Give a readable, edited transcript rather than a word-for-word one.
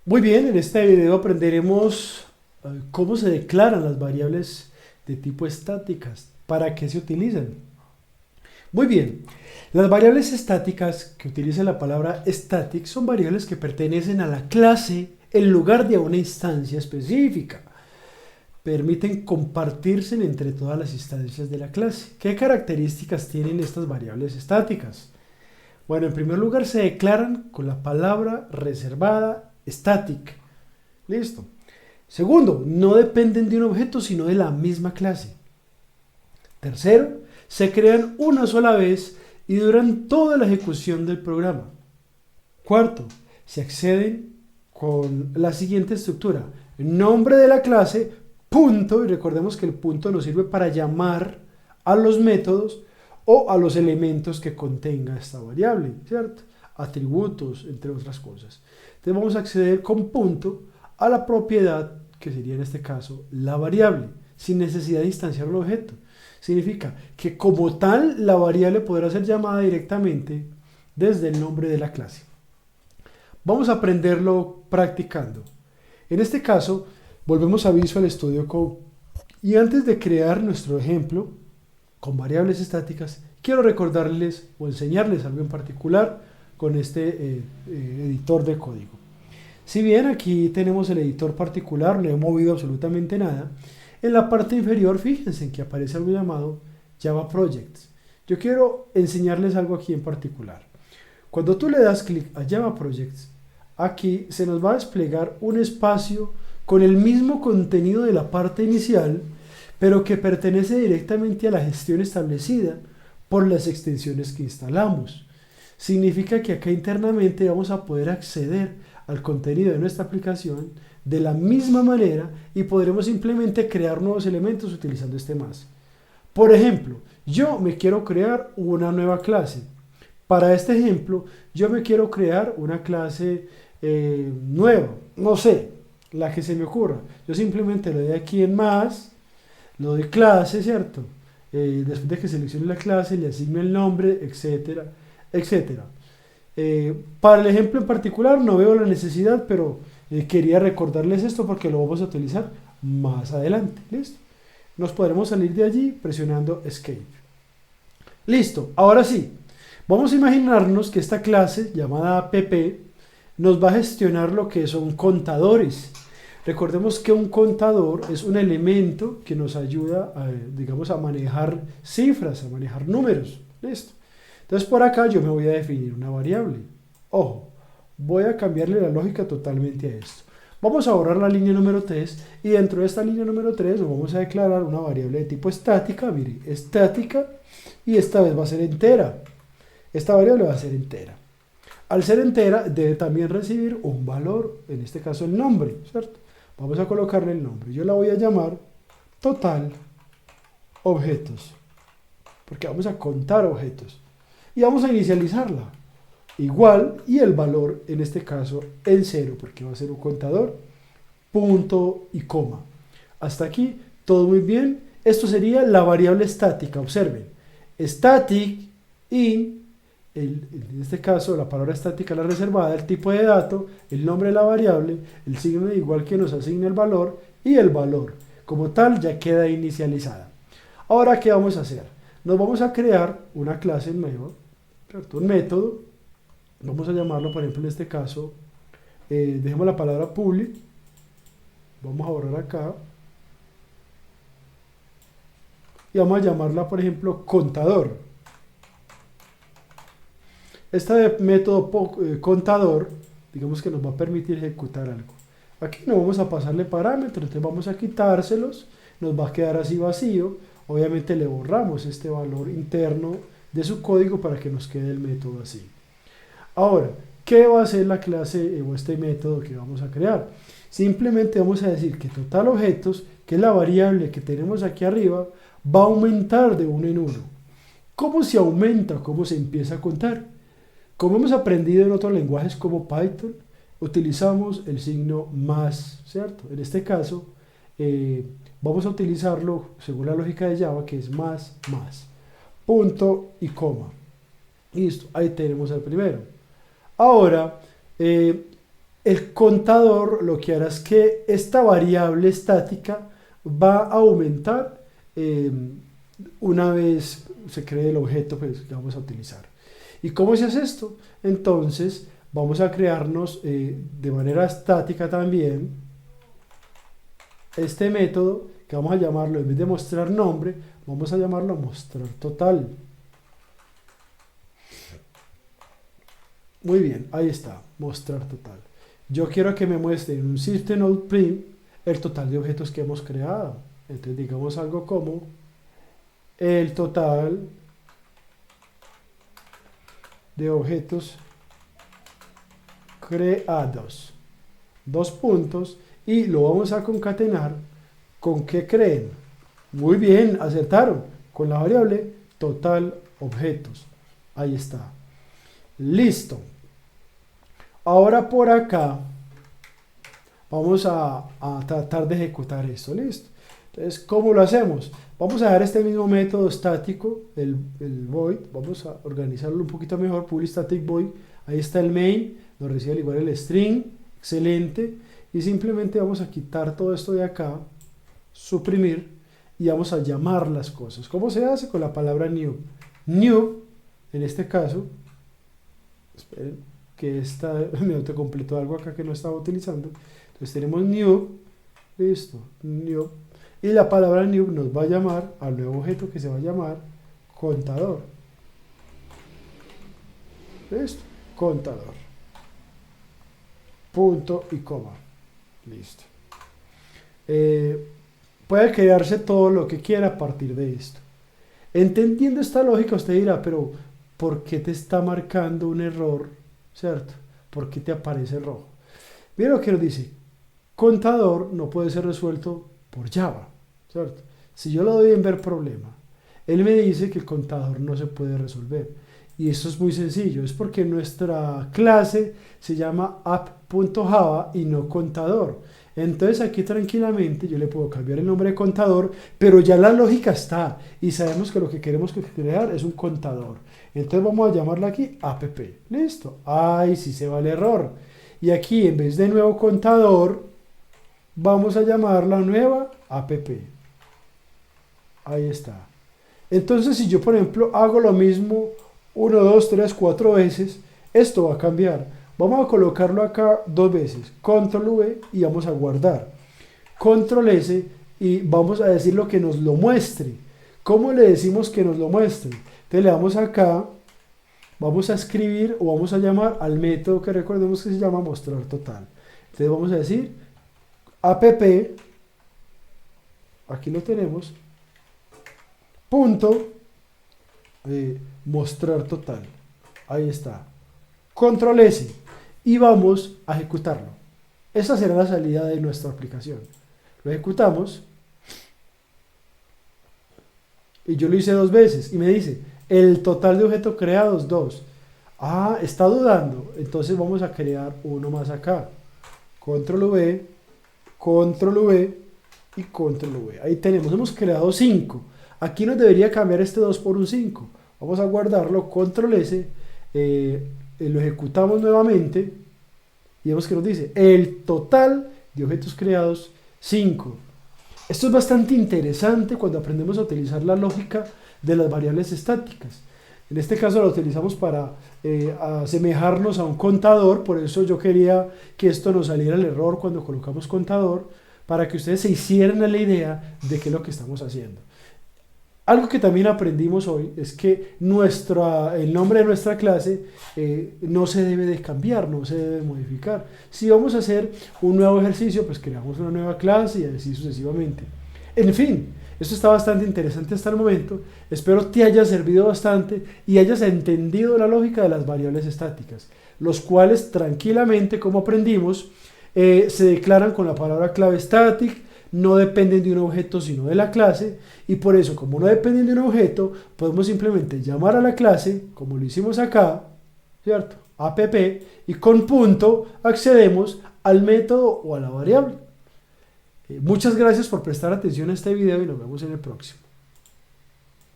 Muy bien, en este video aprenderemos cómo se declaran las variables de tipo estáticas, para qué se utilizan. Muy bien, las variables estáticas que utilizan la palabra static son variables que pertenecen a la clase en lugar de a una instancia específica. Permiten compartirse entre todas las instancias de la clase. ¿Qué características tienen estas variables estáticas? Bueno, en primer lugar se declaran con la palabra reservada static. Listo. Segundo, no dependen de un objeto, sino de la misma clase. Tercero, se crean una sola vez y duran toda la ejecución del programa. Cuarto, se acceden con la siguiente estructura. Nombre de la clase, punto, y recordemos que el punto nos sirve para llamar a los métodos o a los elementos que contenga esta variable, ¿cierto? Atributos, entre otras cosas. Entonces vamos a acceder con punto a la propiedad, que sería en este caso la variable, sin necesidad de instanciar un objeto. Significa que como tal la variable podrá ser llamada directamente desde el nombre de la clase. Vamos a aprenderlo practicando. En este caso, volvemos a Visual Studio Code. Y antes de crear nuestro ejemplo con variables estáticas, quiero recordarles o enseñarles algo en particular con este editor de código. Si bien aquí tenemos el editor particular, no he movido absolutamente nada, en la parte inferior fíjense en que aparece algo llamado Java Projects. Yo quiero enseñarles algo aquí en particular. Cuando tú le das clic a Java Projects, aquí se nos va a desplegar un espacio con el mismo contenido de la parte inicial, pero que pertenece directamente a la gestión establecida por las extensiones que instalamos. Significa que acá internamente vamos a poder acceder al contenido de nuestra aplicación de la misma manera y podremos simplemente crear nuevos elementos utilizando este más. Por ejemplo, yo me quiero crear una nueva clase. Para este ejemplo, yo me quiero crear una clase nueva, no sé, la que se me ocurra. Yo simplemente le doy aquí en más, lo doy clase, ¿cierto? Después de que seleccione la clase, le asigno el nombre, etcétera, etcétera. Para el ejemplo en particular no veo la necesidad, pero quería recordarles esto porque lo vamos a utilizar más adelante. ¿Listo? Nos podremos salir de allí presionando Escape. Listo, ahora sí. Vamos a imaginarnos que esta clase llamada app nos va a gestionar lo que son contadores. Recordemos que un contador es un elemento que nos ayuda a, digamos, a manejar cifras, a manejar números. Listo. Entonces por acá yo me voy a definir una variable. Ojo, voy a cambiarle la lógica totalmente a esto. Vamos a borrar la línea número 3 y dentro de esta línea número 3 nos vamos a declarar una variable de tipo estática, mire, estática, y esta vez va a ser entera. Esta variable va a ser entera. Al ser entera debe también recibir un valor, en este caso el nombre, ¿cierto? Vamos a colocarle el nombre. Yo la voy a llamar total objetos, porque vamos a contar objetos. Y vamos a inicializarla igual y el valor en este caso en cero porque va a ser un contador, punto y coma. Hasta aquí todo muy bien. Esto sería la variable estática. Observen, static in, en este caso la palabra estática la reservada, el tipo de dato, el nombre de la variable, el signo de igual que nos asigna el valor y el valor como tal ya queda inicializada. Ahora, ¿qué vamos a hacer? Nos vamos a crear una clase nueva, ¿cierto? Un método. Vamos a llamarlo, por ejemplo, en este caso, dejemos la palabra public. Vamos a borrar acá. Y vamos a llamarla, por ejemplo, contador. Este método contador, digamos que nos va a permitir ejecutar algo. Aquí no vamos a pasarle parámetros, entonces vamos a quitárselos. Nos va a quedar así vacío. Obviamente le borramos este valor interno de su código para que nos quede el método así. Ahora, ¿qué va a hacer la clase o este método que vamos a crear? Simplemente vamos a decir que total objetos, que es la variable que tenemos aquí arriba, va a aumentar de uno en uno. ¿Cómo se aumenta? ¿Cómo se empieza a contar? Como hemos aprendido en otros lenguajes como Python, utilizamos el signo más, ¿cierto? En este caso, vamos a utilizarlo según la lógica de Java, que es más, más. Punto y coma. Listo, ahí tenemos el primero. Ahora, el contador lo que hará es que esta variable estática va a aumentar una vez se cree el objeto pues, que vamos a utilizar. ¿Y cómo se hace esto? Entonces vamos a crearnos de manera estática también este método que vamos a llamarlo, en vez de mostrar nombre, vamos a llamarlo mostrar total. Muy bien, ahí está, mostrar total. Yo quiero que me muestre en un system.out.print el total de objetos que hemos creado. Entonces digamos algo como el total de objetos creados. Dos puntos y lo vamos a concatenar con ¿qué creen? Muy bien, acertaron, con la variable total objetos. Ahí está. Listo. Ahora por acá vamos a tratar de ejecutar esto. Listo. Entonces, ¿cómo lo hacemos? Vamos a dar este mismo método estático, el void. Vamos a organizarlo un poquito mejor. Public static void. Ahí está el main. Nos recibe al igual el string. Excelente. Y simplemente vamos a quitar todo esto de acá. Suprimir. Y vamos a llamar las cosas. ¿Cómo se hace? Con la palabra new. New, en este caso. Esperen, que esta me autocompletó algo acá que no estaba utilizando. Entonces tenemos new. Listo. New. Y la palabra new nos va a llamar al nuevo objeto que se va a llamar contador. ¿Listo? Contador. Punto y coma. Listo. Puede crearse todo lo que quiera a partir de esto. Entendiendo esta lógica, usted dirá, pero ¿por qué te está marcando un error? ¿Cierto? ¿Por qué te aparece rojo? Mira lo que nos dice. Contador no puede ser resuelto por Java, ¿cierto? Si yo le doy en ver problema, él me dice que el contador no se puede resolver. Y esto es muy sencillo, es porque nuestra clase se llama app.java y no contador. Entonces aquí tranquilamente yo le puedo cambiar el nombre de contador, pero ya la lógica está y sabemos que lo que queremos crear es un contador. Entonces vamos a llamarla aquí app. Listo. Ay, sí se va el error. Y aquí en vez de nuevo contador, vamos a llamarla nueva app. Ahí está. Entonces si yo por ejemplo hago lo mismo 1, 2, 3, 4 veces, esto va a cambiar. Vamos a colocarlo acá 2 veces. Control V y vamos a guardar. Control S y vamos a decir lo que nos lo muestre. ¿Cómo le decimos que nos lo muestre? Entonces le damos acá, vamos a escribir o vamos a llamar al método que recordemos que se llama mostrar total. Entonces vamos a decir app, aquí lo tenemos, punto, mostrar total. Ahí está. Control S y vamos a ejecutarlo. Esa será la salida de nuestra aplicación. Lo ejecutamos y yo lo hice 2 veces y me dice el total de objetos creados 2. Ah, está dudando. Entonces vamos a crear uno más acá. Control V, Control V y Control V. Ahí tenemos, hemos creado 5. Aquí nos debería cambiar este 2 por un 5. Vamos a guardarlo, Control S, lo ejecutamos nuevamente y vemos que nos dice el total de objetos creados 5. Esto es bastante interesante cuando aprendemos a utilizar la lógica de las variables estáticas. En este caso la utilizamos para asemejarnos a un contador, por eso yo quería que esto nos saliera el error cuando colocamos contador, para que ustedes se hicieran la idea de qué es lo que estamos haciendo. Algo que también aprendimos hoy es que el nombre de nuestra clase no se debe de cambiar, no se debe de modificar. Si vamos a hacer un nuevo ejercicio, pues creamos una nueva clase y así sucesivamente. En fin, esto está bastante interesante hasta el momento. Espero te haya servido bastante y hayas entendido la lógica de las variables estáticas, los cuales tranquilamente, como aprendimos, se declaran con la palabra clave static. No dependen de un objeto sino de la clase y por eso como no dependen de un objeto podemos simplemente llamar a la clase como lo hicimos acá, ¿cierto? App y con punto accedemos al método o a la variable. Muchas gracias por prestar atención a este video y nos vemos en el próximo.